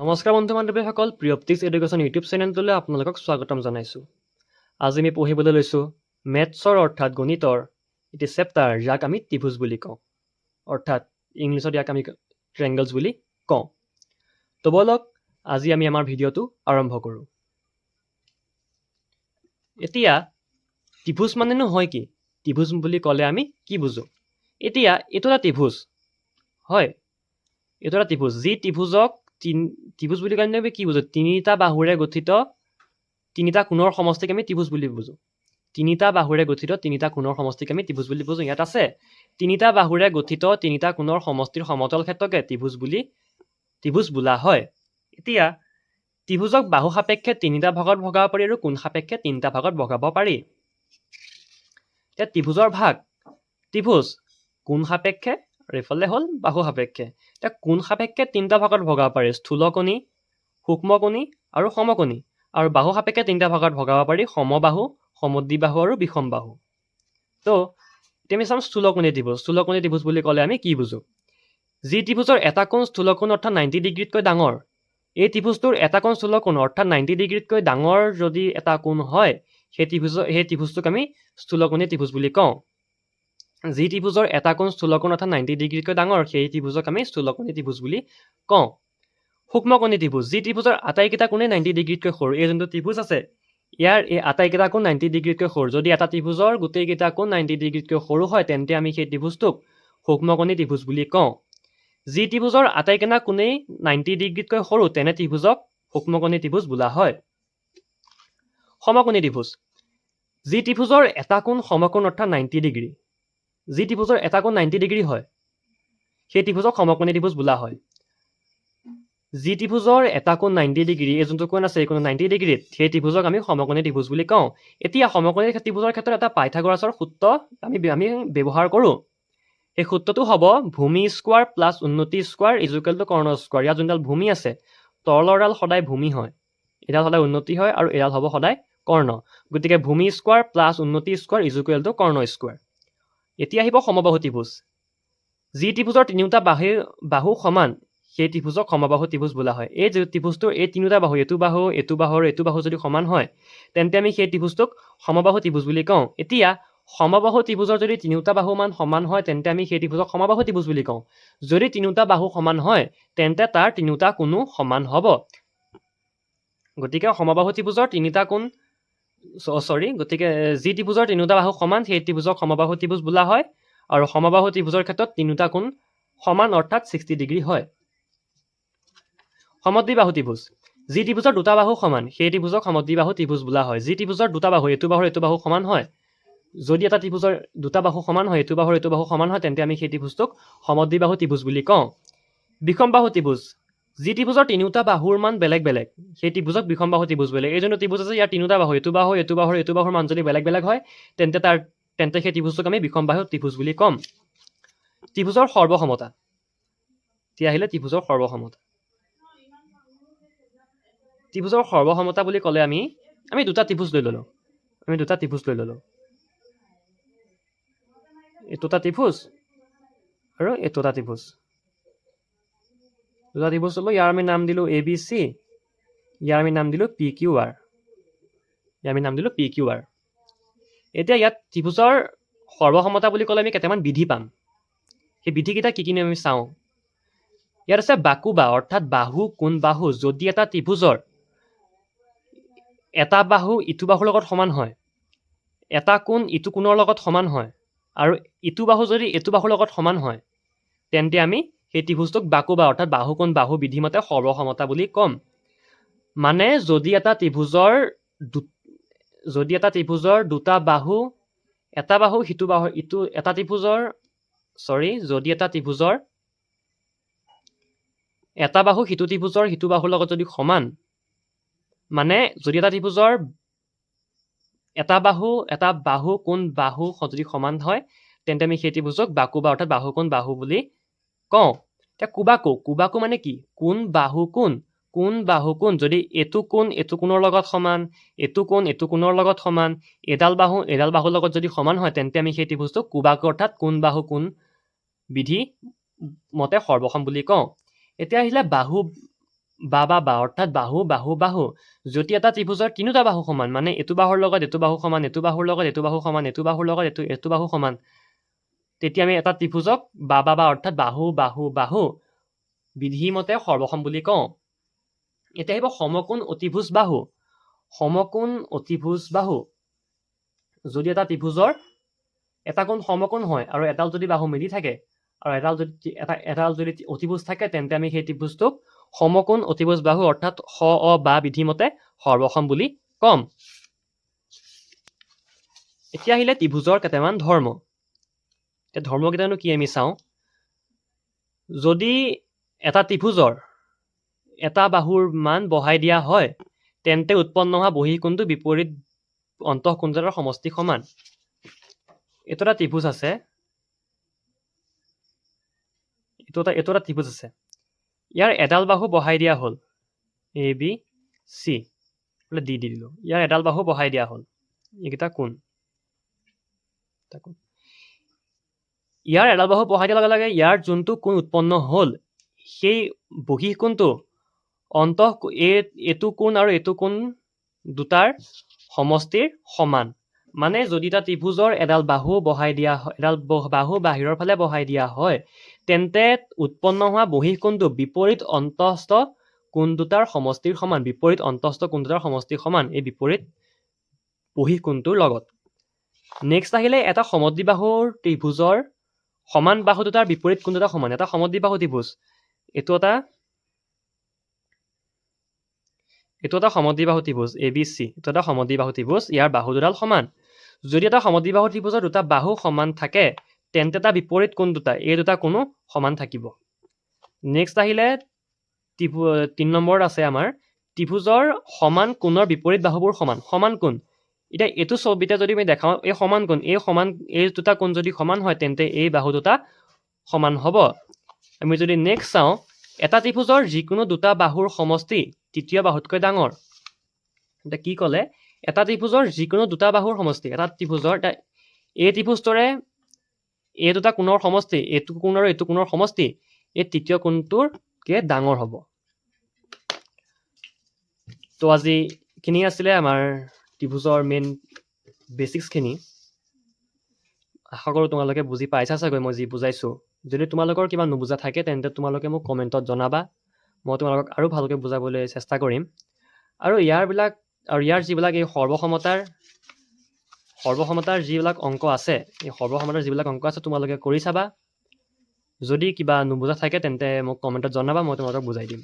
নমস্কাৰ বন্ধু বান্ধৱীসকল, প্ৰিয়প্তিক্স education YouTube চেনেলটোলৈ আপোনালোকক স্বাগতম জনাইছোঁ। আজি আমি পঢ়িবলৈ লৈছোঁ মেথছৰ অৰ্থাৎ গণিতৰ এটি চেপ্টাৰ, যাক আমি ত্ৰিভুজ বুলি কওঁ, অৰ্থাৎ ইংলিছত ইয়াক আমি ট্ৰেংগলছ বুলি কওঁ। তো বলক আজি আমি আমাৰ ভিডিঅ'টো আৰম্ভ কৰোঁ। এতিয়া ত্ৰিভুজ মানেনো হয় কি? ত্ৰিভুজ বুলি ক'লে আমি কি বুজোঁ? এতিয়া এইটো এটা ত্ৰিভুজ হয়, এইটো এটা ত্ৰিভুজ, যি ত্ৰিভুজক ত্ৰিভুজ বুলি ক'লে আমি কি বুজোঁ? তিনিটা বাহুৰে গঠিত তিনিটা কোণৰ সমষ্টিক আমি ত্ৰিভুজ বুলি বুজোঁ। তিনিটা বাহুৰে গঠিত তিনিটা কোণৰ সমষ্টিক আমি ত্ৰিভুজ বুলি বুজোঁ। ইয়াত আছে তিনিটা বাহুৰে গঠিত তিনিটা কোণৰ সমষ্টিৰ সমতল ক্ষেত্ৰকে ত্ৰিভুজ বোলা হয়। এতিয়া ত্ৰিভুজক বাহু সাপেক্ষে তিনিটা ভাগত ভগাব পাৰি আৰু কোণ সাপেক্ষে তিনিটা ভাগত ভগাব পাৰি। এতিয়া ত্ৰিভুজৰ ভাগ, ত্ৰিভুজ কোণ সাপেক্ষে আৰু এইফালে হ'ল বাহু সাপেক্ষে। এতিয়া কোণ সাপেক্ষে তিনিটা ভাগত ভগাব পাৰি, স্থূলকোণী, সূক্ষ্মকোণী আৰু সমকোণী। আৰু বাহু সাপেক্ষে তিনিটা ভাগত ভগাব পাৰি, সমবাহু, সমদ্বিবাহু আৰু বিষমবাহু। তো এতিয়া আমি চাম স্থূলকোণী ত্ৰিভুজ। স্থূলকোণী ত্ৰিভুজ বুলি ক'লে আমি কি বুজোঁ? যি ত্ৰিভুজৰ এটা কোণ স্থূলকোণ অৰ্থাৎ 90 ডিগ্ৰীতকৈ ডাঙৰ, এই ত্ৰিভুজটোৰ এটা কোণ স্থূলকোণ অৰ্থাৎ 90 ডিগ্ৰীতকৈ ডাঙৰ যদি এটা কোণ হয়, সেই ত্ৰিভুজটোক আমি স্থূলকোণী ত্ৰিভুজ বুলি কওঁ। যি ত্ৰিভুজৰ এটা কোণ স্থূলকোণ অৰ্থাৎ 90 ডিগ্ৰীতকৈ ডাঙৰ, সেই ত্ৰিভুজক আমি স্থূলকোণী ত্ৰিভুজ বুলি কওঁ। সূক্ষ্মকোণী ত্ৰিভুজ, যি ত্ৰিভুজৰ আটাইকেইটা কোণে 90 ডিগ্ৰীতকৈ সৰু, এই যোনটো ত্ৰিভুজ আছে ইয়াৰ এই আটাইকেইটা কোণ 90 ডিগ্ৰীতকৈ সৰু। যদি এটা ত্ৰিভুজৰ গোটেইকেইটা কোণ 90 ডিগ্ৰীতকৈ সৰু হয়, তেন্তে আমি সেই ত্ৰিভুজটোক সূক্ষ্মকোণী ত্ৰিভুজ বুলি কওঁ। যি ত্ৰিভুজৰ আটাইকেইটা কোণেই 90 ডিগ্ৰীতকৈ সৰু, তেনে ত্ৰিভুজক সূক্ষ্মকোণী ত্ৰিভুজ বোলা হয়। সমকোণী ত্ৰিভুজ, যি ত্ৰিভুজৰ এটা কোণ সমকোণ অৰ্থাৎ 90 ডিগ্ৰী, যি ত্ৰিভুজৰ এটা কোণ 90 ডিগ্ৰী হয়, সেই ত্ৰিভুজক সমকোণী ত্ৰিভুজ বোলা হয়। যি ত্ৰিভুজৰ এটা কোণ 90 ডিগ্ৰী, এই যোনটো কোণ আছে এই কোণ 90 ডিগ্ৰীত, সেই ত্ৰিভুজক আমি সমকোণী ত্ৰিভুজ বুলি কওঁ। এতিয়া সমকোণী ত্ৰিভুজৰ ক্ষেত্ৰত এটা পাইথাগোৰাছৰ সূত্ৰ আমি ব্যৱহাৰ কৰোঁ। সেই সূত্ৰটো হ'ব ভূমি স্কোৱাৰ প্লাছ উন্নতি স্কোৱাৰ ইজুকেল টু কৰ্ণ স্কোৱাৰ। ইয়াত যোনডাল ভূমি আছে, তলৰডাল সদায় ভূমি হয়, এডাল সদায় উন্নতি হয় আৰু এডাল হ'ব সদায় কৰ্ণ। গতিকে ভূমি স্কোৱাৰ প্লাছ উন্নতি স্কোৱাৰ ইজুকেল টু কৰ্ণ স্কোৱাৰ। এতিয়া আহিব সমবাহু ত্ৰিভুজ। যি ত্ৰিভুজৰ তিনিওটা বাহু সমান, সেই ত্ৰিভুজক সমবাহু ত্ৰিভুজ বোলা হয়। এই ত্ৰিভুজটোৰ এই তিনিওটা বাহু, এইটো বাহু, এইটো বাহু আৰু এইটো বাহু যদি সমান হয়, তেন্তে আমি সেই ত্ৰিভুজটোক সমবাহু ত্ৰিভুজ বুলি কওঁ। এতিয়া সমবাহু ত্ৰিভুজৰ যদি তিনিওটা বাহু মান সমান হয়, তেন্তে আমি সেই ত্ৰিভুজক সমবাহু ত্ৰিভুজ বুলি কওঁ। যদি তিনিওটা বাহু সমান হয়, তেন্তে তাৰ তিনিওটা কোণো সমান হ'ব। গতিকে সমবাহু ত্ৰিভুজৰ তিনিটা কোণ গতিকে যি ত্ৰিভুজৰ তিনিওটা বাহু সমান, সেই ত্ৰিভুজক সমবাহু ত্ৰিভুজ বোলা হয়। আৰু সমবাহু ত্ৰিভুজৰ ক্ষেত্ৰত তিনিওটা কোণ সমান অৰ্থাৎ 60 ডিগ্ৰী হয়। সমদ্বিবাহু ত্ৰিভুজ, যি ত্ৰিভুজৰ দুটা বাহু সমান, সেই ত্ৰিভুজক সমদ্বিবাহু ত্ৰিভুজ বোলা হয়। যি ত্ৰিভুজৰ দুটা বাহু, এইটো বাহু সমান হয়, যদি এটা ত্ৰিভুজৰ দুটা বাহু সমান হয়, এইটো বাহু সমান হয়, তেন্তে আমি সেই ত্ৰিভুজটোক সমদ্বিবাহু ত্ৰিভুজ বুলি কওঁ। বিষমবাহু ত্ৰিভুজ, যি ত্ৰিভুজৰ তিনিওটা বাহুৰ মান বেলেগ বেলেগ, সেই ত্ৰিভুজক বিষমবাহু ত্ৰিভুজ বোলে। এই যোনটো ত্ৰিভুজ আছে, ইয়াৰ তিনিওটা বাহু, এইটো বাহুৰ মান যদি বেলেগ বেলেগ হয়, তেন্তে সেই ত্ৰিভুজটোক আমি বিষমবাহু ত্ৰিভুজ বুলি ক'ম। ত্ৰিভুজৰ সৰ্বসমতা, এতিয়া আহিলে ত্ৰিভুজৰ সৰ্বসমতা। ত্ৰিভুজৰ সৰ্বসমতা বুলি ক'লে আমি দুটা ত্ৰিভুজ লৈ ল'লোঁ। এইটো এটা ত্ৰিভুজ আৰু এইটো এটা ত্ৰিভুজ। দুটা ত্ৰিভুজ ল'লোঁ, ইয়াৰ আমি নাম দিলোঁ ABC, ইয়াৰ আমি নাম দিলোঁ PQR। এতিয়া ইয়াত ত্ৰিভুজৰ সৰ্বসমতা বুলি ক'লে আমি কেইটামান বিধি পাম। সেই বিধিকেইটা কি আমি চাওঁ। ইয়াত আছে বাকুবা অৰ্থাৎ বাহু কোণ বাহু, যদি এটা ত্ৰিভুজৰ এটা বাহু ইটো বাহুৰ লগত সমান হয়, এটা কোণ ইটো কোণৰ লগত সমান হয়, আৰু ইটো বাহু যদি এইটো বাহুৰ লগত সমান হয়, তেন্তে আমি সেই ত্ৰিভুজটোক বাকুবা অৰ্থাৎ বাহু কোণ বাহু বিধিমতে সৰ্বসমতা বুলি ক'ম। মানে যদি এটা ত্ৰিভুজৰ দুটা বাহু, এটা বাহু সিটো বাহু যদি এটা ত্ৰিভুজৰ এটা বাহু সিটো ত্ৰিভুজৰ সিটো বাহুৰ লগত যদি সমান, মানে যদি এটা ত্ৰিভুজৰ এটা বাহু কোণ বাহু যদি সমান হয়, তেন্তে আমি সেই ত্ৰিভুজক বাকুবা অৰ্থাৎ বাহু কোণ বাহু বুলি কওঁ। এতিয়া কুবাকো মানে কি? কোণ বাহু কোণ যদি এইটো কোণ এইটো কোণৰ লগত সমান, এইটো কোণ এইটো কোণৰ লগত সমান, এডাল বাহুৰ লগত যদি সমান হয়, তেন্তে আমি সেই ত্ৰিভুজটোক কুবাকো অৰ্থাৎ কোণ বাহু কোণ বিধি মতে সৰ্বসম বুলি কওঁ। এতিয়া আহিলে বা বা বা অৰ্থাৎ বাহু বাহু বাহু যদি এটা ত্ৰিভুজৰ তিনিটা বাহু সমান মানে এইটো বাহুৰ লগত এইটো বাহু সমান এইটো বাহুৰ লগত এইটো বাহু সমান এইটো বাহুৰ লগত এইটো বাহু সমান তেতিয়া আমি এটা ত্ৰিভুজক বা বা বা অৰ্থাৎ বাহু বাহু বাহু বিধিমতে সৰ্বসম বুলি কওঁ এতিয়া আহিব সমকোণ অতিভুজ বাহু সমকোণ অতিভুজ বাহু যদি এটা ত্ৰিভুজৰ এটা কোণ সমকোণ হয় আৰু এডাল যদি বাহু মিলি থাকে আৰু এডাল যদি অতিভুজ থাকে তেন্তে আমি সেই ত্ৰিভুজটোক সমকোণ অতিভুজ বাহু অৰ্থাৎ স অ বা বিধিমতে সৰ্বসম বুলি কম এতিয়া আহিলে ত্ৰিভুজৰ কেইটামান ধৰ্ম এতিয়া ধৰ্মকেইটানো কি আমি চাওঁ যদি এটা ত্ৰিভুজৰ এটা বাহুৰ মান বঢ়াই দিয়া হয় তেন্তে উৎপন্ন হোৱা বহিঃকোণটো বিপৰীত অন্তঃকোণ দুটাৰ সমষ্টি সমান এইটো এটা ত্ৰিভুজ আছে এইটো এটা ত্ৰিভুজ আছে ইয়াৰ এডাল বাহু বঢ়াই দিয়া হ'ল এ বি চি বোলে দি দিলো ইয়াৰ এডাল বাহু বঢ়াই দিয়া হ'ল এইকেইটা কোণ ইয়াৰ এডাল বাহু বঢ়াই দিয়াৰ লগে লগে ইয়াৰ যোনটো কোণ উৎপন্ন হ'ল সেই বহিঃকোণটো এইটো কোণ আৰু এইটো কোণ দুটাৰ সমষ্টিৰ সমান মানে যদি এটা ত্ৰিভুজৰ এডাল বাহু বঢ়াই দিয়া হয় এডাল বাহু বাহিৰৰ ফালে বঢ়াই দিয়া হয় তেন্তে উৎপন্ন হোৱা বহিঃকোণটো বিপৰীত অন্তস্থ কোণ দুটাৰ সমষ্টিৰ সমান বিপৰীত অন্তস্থ কোণ দুটাৰ সমষ্টিৰ সমান এই বিপৰীত বহিঃকোণটোৰ লগত নেক্সট আহিলে এটা সমদ্বিবাহুৰ ত্ৰিভুজৰ সমান বাহু দুটাৰ বিপৰীত কোণ দুটা সমান এটা সমদ্বিবাহু ত্ৰিভুজ এইটো এটা সমদ্বিবাহু ত্ৰিভুজ এ বি চি এইটো এটা সমদ্বিবাহু ত্ৰিভুজ ইয়াৰ বাহু দুডাল সমান যদি এটা সমদ্বিবাহু ত্ৰিভুজৰ দুটা বাহু সমান থাকে তেন্তে এটা বিপৰীত কোণ দুটা এই দুটা কোণো সমান থাকিব নেক্সট আহিলে 3 নম্বৰত আছে আমাৰ ত্ৰিভুজৰ সমান কোণৰ বিপৰীত বাহুবোৰ সমান কোণ এতিয়া এইটো ছবিতে যদি আমি দেখাওঁ এই সমান কোণ এই দুটা কোণ যদি সমান হয় তেন্তে এই বাহু দুটা সমান হ'ব আমি যদি নেক্সট চাওঁ এটা ত্ৰিভুজৰ যিকোনো দুটা বাহুৰ সমষ্টি তৃতীয় বাহুতকৈ ডাঙৰ এতিয়া কি ক'লে এটা ত্ৰিভুজৰ যিকোনো দুটা বাহুৰ সমষ্টি এটা ত্ৰিভুজৰ এই ত্ৰিভুজটোৰে এই দুটা কোণৰ সমষ্টি এইটো কোণ আৰু এইটো কোণৰ সমষ্টি এই তৃতীয় কোণটোৰকে ডাঙৰ হ'ব তো আজি খিনি আছিলে আমাৰ ত্ৰিভুজৰ মেইন বেচিক্সখিনি আশা কৰোঁ তোমালোকে বুজি পাইছা চাগৈ মই যি বুজাইছোঁ যদি তোমালোকৰ কিবা নুবুজা থাকে তেন্তে তোমালোকে মোক কমেণ্টত জনাবা মই তোমালোকক আৰু ভালকৈ বুজাবলৈ চেষ্টা কৰিম আৰু ইয়াৰ যিবিলাক এই সৰ্বসমতাৰ যিবিলাক অংক আছে এই সৰ্বসমতাৰ যিবিলাক অংক আছে তোমালোকে কৰি চাবা যদি কিবা নুবুজা থাকে তেন্তে মোক কমেণ্টত জনাবা মই তোমালোকক বুজাই দিম